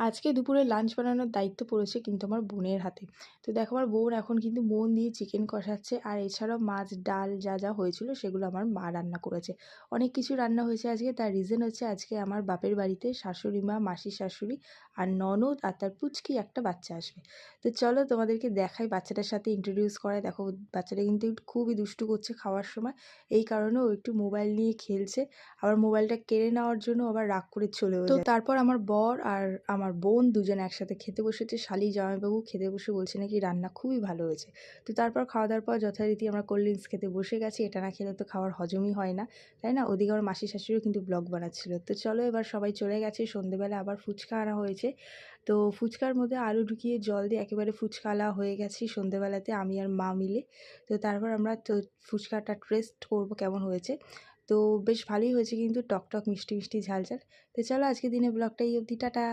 আজকে দুপুরে লাঞ্চ বানানোর দায়িত্ব পড়েছে কিন্তু আমার বোনের হাতে। তো দেখো আমার বোন এখন কিন্তু মন দিয়ে চিকেন কষাচ্ছে, আর এছাড়াও মাছ, ডাল যা, যা হয়েছিল সেগুলো আমার মা রান্না করেছে। অনেক কিছু রান্না হয়েছে আজকে, তার রিজন হচ্ছে আজকে আমার বাপের বাড়িতে শাশুড়ি মা, মাসির শাশুড়ি আর ননদ আর তার পুচকি একটা বাচ্চা আসবে। তো চলো তোমাদেরকে দেখাই, বাচ্চাটার সাথে ইন্ট্রোডিউস করাই। দেখো বাচ্চাটা কিন্তু একটু খুবই দুষ্টু করছে খাওয়ার সময়, এই কারণে ও একটু মোবাইল নিয়ে খেলছে। আবার মোবাইলটা কেড়ে নেওয়ার জন্য আবার রাগ করে চলেও যায়। তো তারপর আমার বর আর আমার বোন দুজন একসাথে খেতে বসেছে। শালি জামাইবাবু খেতে বসে বলছে নাকি রান্না খুবই ভালো হয়েছে। তো তারপর খাওয়া দাওয়ার পর যথারীতি আমরা কোল্ড ড্রিঙ্কস খেতে বসে গেছি। এটা না খেলে তো খাওয়ার হজমই হয় না, তাই না? ওদিকে আমার মাসি শাশুড়িও কিন্তু ব্লগ বানাচ্ছিল। তো চলো এবার সবাই চলে গেছে। সন্ধেবেলা আবার ফুচকা আনা হয়েছে। তো ফুচকার মধ্যে আলু ঢুকিয়ে জল দিয়ে একেবারে ফুচকালা হয়ে গেছি সন্ধেবেলাতে আমি আর মা মিলে। তো তারপর আমরা তো ফুচকাটা টেস্ট করবো কেমন হয়েছে। তো বেশ ভালোই হয়েছে কিন্তু, টকটক মিষ্টি মিষ্টি ঝাল ঝাল। তো চলো আজকে দিনের ব্লগটা এই অবধি, টাটা।